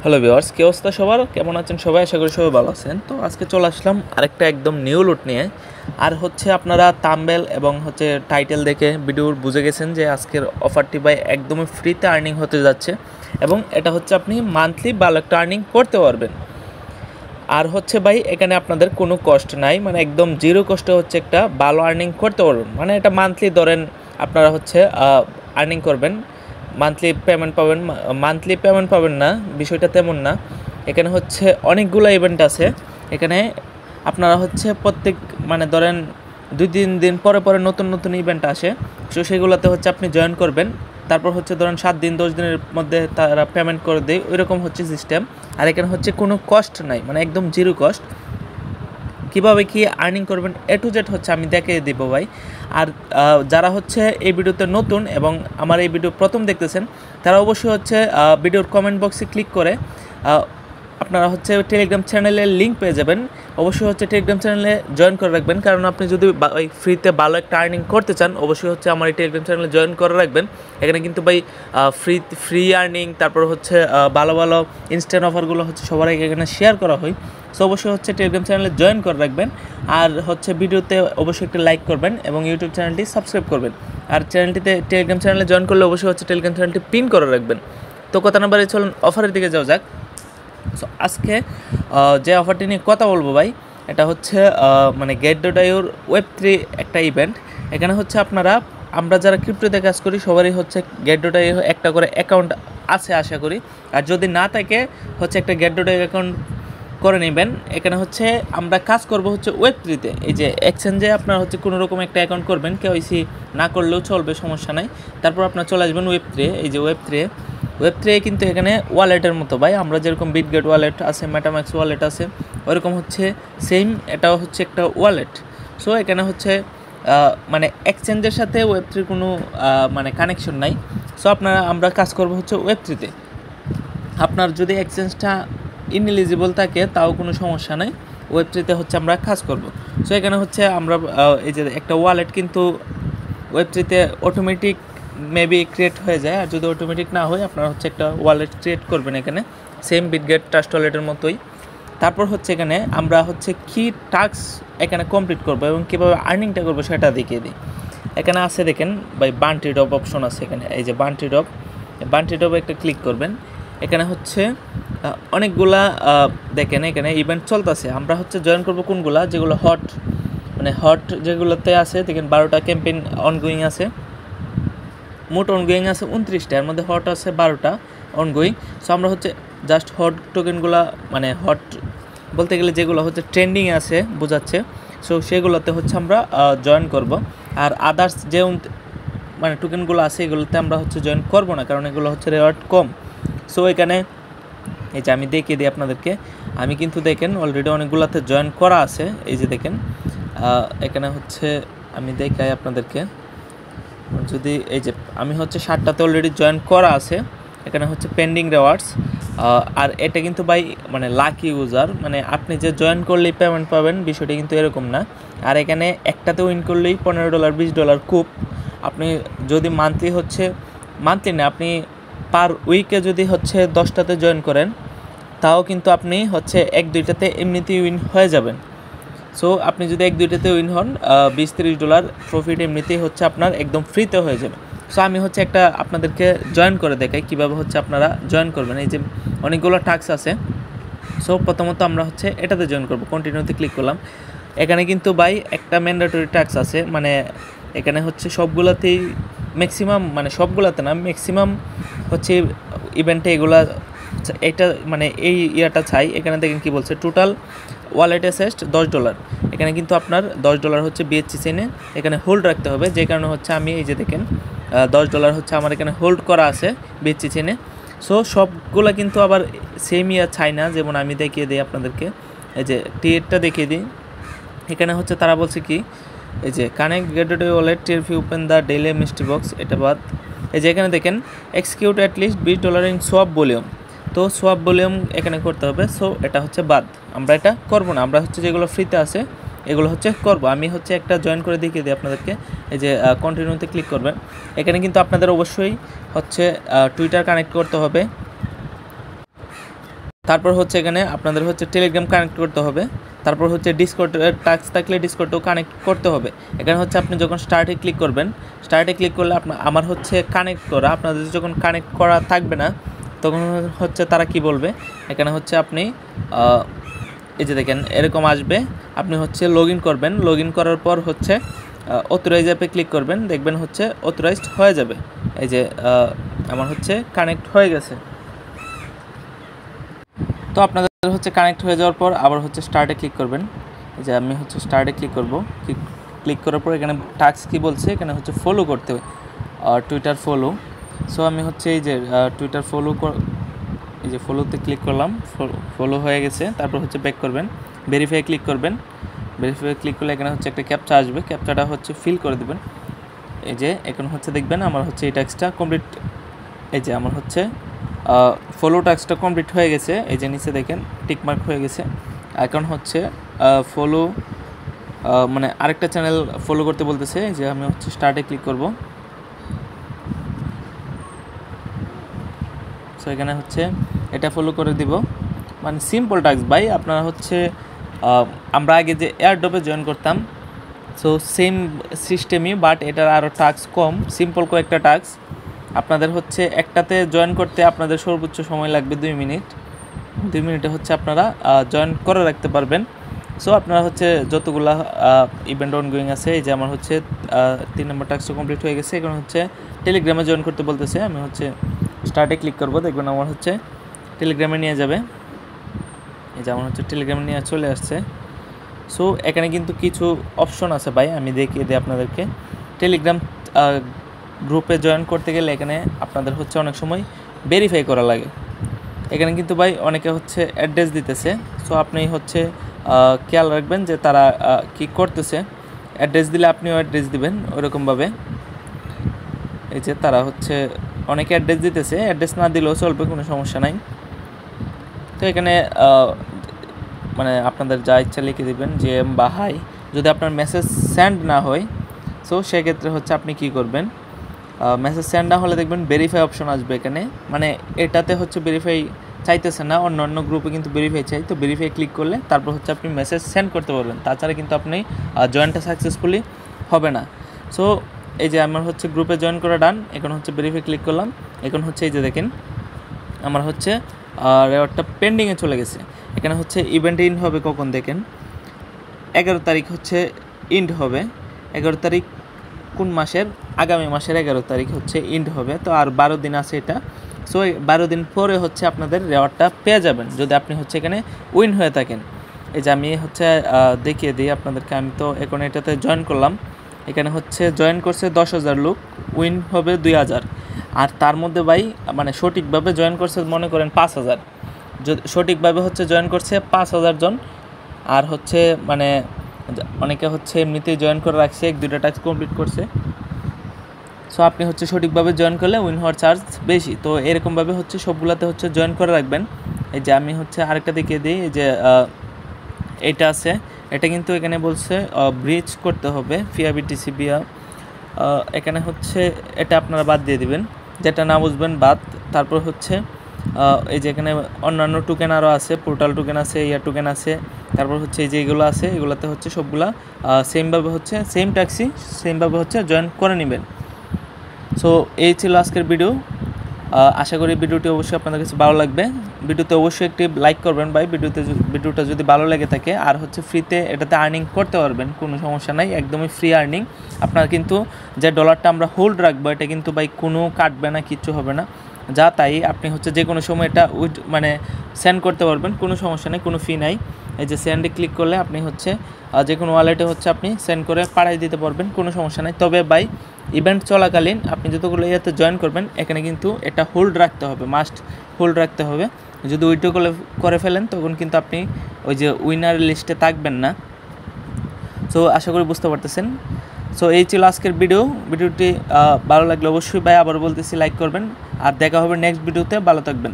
Hello viewers, কি অবস্থা সবার? কেমন আছেন সবাই? আশা করি সবাই ভালো আছেন। তো আজকে চলে আসলাম আরেকটা একদম নিউ লুট নিয়ে। আর হচ্ছে আপনারা থাম্বনেল এবং হচ্ছে টাইটেল দেখে ভিডিওর বুঝে গেছেন যে আজকের অফারটি ভাই একদমই ফ্রিতে আর্নিং হতে যাচ্ছে, এবং এটা হচ্ছে আপনি মান্থলি ভালো একটা আর্নিং করতে পারবেন। আর হচ্ছে ভাই এখানে আপনাদের কোনো কষ্ট নাই, মানে একদম জিরো কষ্টে হচ্ছে একটা ভালো আর্নিং করতে পারবেন। মানে এটা মান্থলি ধরেন আপনারা হচ্ছে আর্নিং করবেন, মান্থলি পেমেন্ট পাবেন। মান্থলি পেমেন্ট পাবেন না, বিষয়টা তেমন না। এখানে হচ্ছে অনেকগুলো ইভেন্ট আছে। এখানে আপনারা হচ্ছে প্রত্যেক মানে ধরেন 2-3 দিন পরে পরে নতুন নতুন ইভেন্ট আসে। সো সেগুলোতে হচ্ছে আপনি জয়েন করবেন, তারপর হচ্ছে ধরেন 7 দিন 10 দিনের মধ্যে তারা পেমেন্ট করে দেয়, ওইরকম হচ্ছে সিস্টেম। আর এখানে হচ্ছে কোনো কস্ট নাই, মানে একদম জিরো কস্ট। কীভাবে কি আর্নিং করবেন এ টু জেড হচ্ছে আমি দেখিয়ে দিব ভাই। আর যারা হচ্ছে এই ভিডিওতে নতুন এবং আমার এই ভিডিও প্রথম দেখতেছেন, তারা অবশ্যই হচ্ছে ভিডিওর কমেন্ট বক্সে ক্লিক করে আপনারা হচ্ছে টেলিগ্রাম চ্যানেলের লিঙ্ক পেয়ে যাবেন। অবশ্যই হচ্ছে টেলিগ্রাম চ্যানেলে জয়েন করে রাখবেন, কারণ আপনি যদি ওই ফ্রিতে ভালো একটা আর্নিং করতে চান, অবশ্যই হচ্ছে আমার এই টেলিগ্রাম চ্যানেলে জয়েন করে রাখবেন। এখানে কিন্তু ভাই ফ্রি আর্নিং, তারপর হচ্ছে ভালো ভালো ইনস্ট্যান্ট অফারগুলো হচ্ছে সবার এখানে শেয়ার করা হয়। সো অবশ্যই হচ্ছে টেলিগ্রাম চ্যানেলে জয়েন করে রাখবেন। আর হচ্ছে ভিডিওতে অবশ্যই একটা লাইক করবেন এবং ইউটিউব চ্যানেলটি সাবস্ক্রাইব করবেন। আর চ্যানেলটিতে টেলিগ্রাম চ্যানেলে জয়েন করলে অবশ্যই হচ্ছে টেলিগ্রাম চ্যানেলটি পিন করে রাখবেন। তো কথা না বাড়িয়ে চলুন অফারের দিকে যাওয়া যাক। সো আজকে যে অফারটি নিয়ে কথা বলবো ভাই, এটা হচ্ছে মানে Get.io Web3 একটা ইভেন্ট। এখানে হচ্ছে আমরা যারা ক্রিপ্টোতে কাজ করি সবারই হচ্ছে Get.io একটা করে অ্যাকাউন্ট আছে আশা করি। আর যদি না থাকে হচ্ছে একটা Get.io অ্যাকাউন্ট করে নেবেন। এখানে হচ্ছে আমরা কাজ করব হচ্ছে Web3-তে। এই যে এক্সচেঞ্জে আপনার হচ্ছে কোনো রকম একটা অ্যাকাউন্ট করবেন, কেওয়াইসি না করলেও চলবে, সমস্যা নাই। তারপর আপনার চলে আসবেন Web3। এই যে ওয়েব3 কিন্তু এখানে ওয়ালেটের মতো ভাই, আমরা যেরকম বিটগেট ওয়ালেট আছে, মেটাম্যাক্স ওয়ালেট আছে, ওইরকম হচ্ছে সেম এটাও হচ্ছে একটা ওয়ালেট। সো এখানে হচ্ছে মানে এক্সচেঞ্জের সাথে ওয়েব3 কোনো মানে কানেকশন নাই। সো আমরা কাজ করব হচ্ছে Web3-তে। আপনার যদি এক্সচেঞ্জটা ইনএলিজিবল থাকে তাও কোনো সমস্যা নাই, Web3-তে হচ্ছে আমরা কাজ করব। সো এখানে হচ্ছে আমরা এই যে একটা ওয়ালেট কিন্তু Web3-তে অটোমেটিক মেবি ক্রিয়েট হয়ে যায়। আর যদি অটোমেটিক না হয়, আপনারা হচ্ছে একটা ওয়ালেট ক্রিয়েট করবেন এখানে, সেম বিটগেট ট্রাস্ট ওয়ালেটের মতোই। তারপর হচ্ছে এখানে আমরা হচ্ছে কি টাস্ক এখানে কমপ্লিট করব এবং কীভাবে আর্নিংটা করবো সেটা দেখিয়ে দিই। এখানে আছে দেখেন ভাই, বান্টি ড্রপ অপশন আছে এখানে। এই যে বান্টি ড্রপ একটা ক্লিক করবেন। এখানে হচ্ছে অনেকগুলা দেখেন এখানে ইভেন্ট চলতেছে। আমরা হচ্ছে জয়েন করব কোনগুলা, যেগুলো হট যেগুলোতে আছে দেখেন 12টা ক্যাম্পেইন অনগোয়িং আছে। মোট অনগোয়িং আছে 29টা, এর মধ্যে হট আছে 12টা অনগোয়িং। সো আমরা হচ্ছে জাস্ট হট টোকেনগুলো, মানে হট বলতে গেলে যেগুলো হচ্ছে ট্রেন্ডিং আছে বোঝাচ্ছে, সো সেগুলোতে হচ্ছে আমরা জয়েন করব। আর আদার্স যে মানে টোকেনগুলো আছে এগুলোতে আমরা হচ্ছে জয়েন করব না, কারণ এগুলো হচ্ছে রেওয়ার্ড কম। সো এখানে এই যে আমি দেখিয়ে দিই আপনাদেরকে, আমি কিন্তু দেখেন অলরেডি অনেকগুলোতে জয়েন করা আছে। এই যে দেখেন এখানে হচ্ছে আমি দেখাই আপনাদেরকে, যদি এই যে আমি হচ্ছে 7টাতে অলরেডি জয়েন করা আছে। এখানে হচ্ছে পেন্ডিং রিওয়ার্ডস। আর এটা কিন্তু ভাই মানে লাকি ইউজার, মানে আপনি যে জয়েন করলেই পেমেন্ট পাবেন বিষয়টা কিন্তু এরকম না। আর এখানে একটাতে উইন করলেই $15 $20 কুপ। আপনি যদি মান্থলি না, আপনি পার উইকে যদি হচ্ছে 10টাতে জয়েন করেন, তাও কিন্তু আপনি হচ্ছে 1-2টাতে এমনিতেই উইন হয়ে যাবেন। সো আপনি যদি 1-2টাতে উইন হন, $20-30 প্রফিট এমনিতেই হচ্ছে আপনার একদম ফ্রিতে হয়ে যাবে। সো আমি হচ্ছে একটা আপনাদেরকে জয়েন করে দেখাই কীভাবে হচ্ছে আপনারা জয়েন করবেন। এই যে অনেকগুলো টাস্ক আছে। সো প্রথমত আমরা হচ্ছে এটাতে জয়েন করব, কন্টিনিউতে ক্লিক করলাম। এখানে কিন্তু ভাই একটা ম্যান্ডেটরি টাস্ক আছে, মানে এখানে হচ্ছে সবগুলোতেই ম্যাক্সিমাম, মানে সবগুলোতে না, ম্যাক্সিমাম হচ্ছে ইভেন্টে এগুলা এটা মানে এই ইয়াটা চাই। এখানে দেখেন কি বলছে, টোটাল ওয়ালেট অ্যাসেস্ট $10। এখানে কিন্তু আপনার $10 হচ্ছে BSC চেনে এখানে হোল্ড রাখতে হবে, যে কারণে হচ্ছে আমি এই যে দেখেন $10 হচ্ছে আমার এখানে হোল্ড করা আছে BSC চেনে। সো সবগুলো কিন্তু আবার সেম ইয়া চাই না, যেমন আমি দেখিয়ে দিই আপনাদেরকে। এই যে টিএরটা দেখিয়ে দিই। এখানে হচ্ছে তারা বলছে কি, এই যে connect Get.io wallet tier fee open the daily mystery box, এটা বাদ। এই যে এখানে দেখেন execute at least $20 in swap volume. তো সোয়াপ ভলিউম এখানে করতে হবে। সো এটা হচ্ছে বাদ, আমরা এটা করব না। আমরা হচ্ছে যেগুলো ফ্রিতে আছে এগুলো হচ্ছে করব। আমি হচ্ছে একটা জয়েন করে দেখিয়ে দিই আপনাদেরকে। এই যে কন্টিনিউতে ক্লিক করবেন। এখানে কিন্তু আপনাদের অবশ্যই হচ্ছে টুইটার কানেক্ট করতে হবে। তারপর হচ্ছে এখানে আপনাদের হচ্ছে টেলিগ্রাম কানেক্ট করতে হবে, তারপর হচ্ছে ডিসকর্ড টাস্ক থাকলে ডিসকর্ডও কানেক্ট করতে হবে। এখানে হচ্ছে আপনি যখন স্টার্টে ক্লিক করবেন, স্টার্টে ক্লিক করলে আমার হচ্ছে কানেক্ট করা, আপনাদের যখন কানেক্ট করা থাকবে না তখন হচ্ছে তারা কি বলবে, এখানে হচ্ছে আপনি এই যে দেখেন এরকম আসবে, আপনি হচ্ছে লগ ইন করবেন, লগ ইন করার পর হচ্ছে অথরাইজ অ্যাপে ক্লিক করবেন, দেখবেন হচ্ছে অথরাইজড হয়ে যাবে। এই যে আমার হচ্ছে কানেক্ট হয়ে গেছে। তো আপনাদের হচ্ছে কানেক্ট হয়ে যাওয়ার পর আবার হচ্ছে স্টার্টে ক্লিক করবেন। এই যে আমি হচ্ছে স্টার্টে ক্লিক করব, ক্লিক করার পর এখানে টাস্ক কি বলছে, এখানে হচ্ছে ফলো করতে হবে, টুইটার ফলো। সো আমি হচ্ছে এই যে টুইটার ফলো, এই যে ফলোতে ক্লিক করলাম, ফলো হয়ে গেছে। তারপর হচ্ছে ব্যাক করবেন, ভেরিফাই ক্লিক করবেন, ভেরিফাই ক্লিক করলে এখানে হচ্ছে একটা ক্যাপচা আসবে, ক্যাপচাটা হচ্ছে ফিল করে দেবেন। এই যে এখন হচ্ছে দেখবেন আমার হচ্ছে এই টাস্কটা কমপ্লিট, এই যে আমার হচ্ছে ফলো টাস্কটা কমপ্লিট হয়ে গেছে। এই যে নিচে দেখেন টিকমার্ক হয়ে গেছে। এখন হচ্ছে ফলো মানে আরেকটা চ্যানেল ফলো করতে বলতেছে, যে আমি হচ্ছে স্টার্টে ক্লিক করব। সো এখানে হচ্ছে এটা ফলো করে দিব, মানে সিম্পল টাস্ক ভাই। আপনারা হচ্ছে আমরা আগে যে এয়ারড্রপে জয়েন করতাম, সো সেম সিস্টেমই, বাট এটার আরও টাস্ক কম, সিম্পল কয়েকটা টাস্ক। আপনাদের হচ্ছে একটাতে জয়েন করতে আপনাদের সর্বোচ্চ সময় লাগবে 2 মিনিট, 2 মিনিটে হচ্ছে আপনারা জয়েন করে রাখতে পারবেন। সো আপনারা হচ্ছে যতগুলা ইভেন্ট অনগোয়িং আছে, এই যে আমার হচ্ছে 3 নম্বর টাস্কটা কমপ্লিট হয়ে গেছে। এখন হচ্ছে টেলিগ্রামে জয়েন করতে বলতেছে, আমি হচ্ছে স্টার্টে ক্লিক করব, দেখবেন আমার হচ্ছে টেলিগ্রামে নিয়ে যাবে। এই যে আমার হচ্ছে টেলিগ্রামে নিয়ে চলে আসছে। সো এখানে কিন্তু কিছু অপশন আছে ভাই, আমি দেখিয়ে দিই আপনাদেরকে। টেলিগ্রাম গ্রুপে জয়েন করতে গেলে এখানে আপনাদের হচ্ছে অনেক সময় ভেরিফাই করা লাগে। এখানে কিন্তু ভাই অনেকে হচ্ছে অ্যাড্রেস দিতেছে, সো আপনি হচ্ছে খেয়াল রাখবেন যে তারা কি করতেছে। অ্যাড্রেস দিলে আপনিও অ্যাড্রেস দিবেন ওইরকমভাবে। এই যে তারা হচ্ছে অনেকে অ্যাড্রেস দিতেছে, অ্যাড্রেস না দিলেও চলবে, কোনো সমস্যা নাই। তো এখানে মানে আপনাদের যা ইচ্ছা লিখে দেবেন, জেএম বা হাই। যদি আপনার মেসেজ সেন্ড না হয়, সো সেক্ষেত্রে হচ্ছে আপনি কি করবেন, মেসেজ সেন্ড না হলে দেখবেন ভেরিফাই অপশন আসবে এখানে, মানে এটাতে হচ্ছে ভেরিফাই চাইতেছে না, অন্য গ্রুপে কিন্তু ভেরিফাই চাই। তো ভেরিফাই ক্লিক করলে তারপর হচ্ছে আপনি মেসেজ সেন্ড করতে পারবেন, তাছাড়া কিন্তু আপনি জয়েনটা সাকসেসফুলি হবে না। সো এই যে আমার হচ্ছে গ্রুপে জয়েন করা ডান, এখন হচ্ছে ভেরিফাই ক্লিক করলাম। এখন হচ্ছে এই যে দেখেন আমার হচ্ছে রেওয়ার্ডটা পেন্ডিংয়ে চলে গেছে। এখানে হচ্ছে ইভেন্ট ইন্ড হবে কখন দেখেন, 11 তারিখ হচ্ছে ইন্ড হবে। 11 তারিখ কোন মাসের, আগামী মাসের 11 তারিখ হচ্ছে ইন্ড হবে। তো আর 12 দিন আছে এটা। সো 12 দিন পরে হচ্ছে আপনাদের রেওয়ার্ডটা পেয়ে যাবেন, যদি আপনি হচ্ছে এখানে উইন হয়ে থাকেন। এই যে আমি হচ্ছে দেখিয়ে দিই আপনাদেরকে, আমি তো এখন এটাতে জয়েন করলাম। এখানে হচ্ছে জয়েন করছে 10,000 লোক, উইন হবে 2,000। আর তার মধ্যে ভাই মানে সঠিকভাবে জয়েন করছে মনে করেন 5,000, সঠিকভাবে হচ্ছে জয়েন করছে 5,000 জন। আর হচ্ছে মানে অনেকে হচ্ছে এমনিতেই জয়েন করে রাখছে, 1-2টা টাস্ক কমপ্লিট করছে। সো আপনি হচ্ছে সঠিকভাবে জয়েন করলে উইন হওয়ার চান্স বেশি। তো এরকমভাবে হচ্ছে সবগুলোতে হচ্ছে জয়েন করে রাখবেন। এই যে আমি হচ্ছে আরেকটা দেখিয়ে দিই, এই যে এইটা আছে, এটা কিন্তু এখানে বলছে ব্রিজ করতে হবে ফিআবিটিসি বিয়া। এখানে হচ্ছে এটা আপনারা বাদ দিয়ে দিবেন, যেটা না বুঝবেন বাদ। তারপর হচ্ছে এই যে এখানে অন্যান্য টোকেন আরও আছে, পোর্টাল টোকেন আছে, ইয়ার টোকেন আছে। তারপর হচ্ছে এই যে এগুলো আছে, এগুলোতে হচ্ছে সবগুলা সেমভাবে হচ্ছে সেম ট্যাক্সি সেমভাবে হচ্ছে জয়েন করে নেবেন। সো এই ছিল আজকের ভিডিও। আশা করি ভিডিওটি অবশ্যই আপনাদের কাছে ভালো লাগবে। ভিডিওতে অবশ্যই একটি লাইক করবেন ভাই, ভিডিওটা যদি ভালো লেগে থাকে। আর হচ্ছে ফ্রিতে এটাতে আর্নিং করতে পারবেন, কোনো সমস্যা নাই, একদমই ফ্রি আর্নিং। আপনার কিন্তু যে ডলারটা আমরা হোল্ড রাখবো এটা কিন্তু ভাই কোনো কাটবে না, কিচ্ছু হবে না, যা তাই আপনি হচ্ছে যে কোনো সময় এটা মানে সেন্ড করতে পারবেন, কোনো সমস্যা নেই, কোনো ফি নাই। এই যে সেন্ডে ক্লিক করলে আপনি হচ্ছে যে কোনো ওয়ালেটে হচ্ছে আপনি সেন্ড করে পাঠিয়ে দিতে পারবেন, কোনো সমস্যা নেই। তবে ভাই ইভেন্ট চলাকালীন আপনি যতগুলো ইয়েতে জয়েন করবেন এখানে কিন্তু এটা হোল্ড রাখতে হবে, মাস্ট হোল্ড রাখতে হবে। যদি উইথড্র করে ফেলেন তখন কিন্তু আপনি ওই যে উইনার লিস্টে থাকবেন না। সো আশা করি বুঝতে পারতেছেন। সো এই ছিল আজকের ভিডিওটি ভালো লাগলে অবশ্যই ভাই আবার বলতেছি লাইক করবেন। আর দেখা হবে নেক্সট ভিডিওতে, ভালো থাকবেন।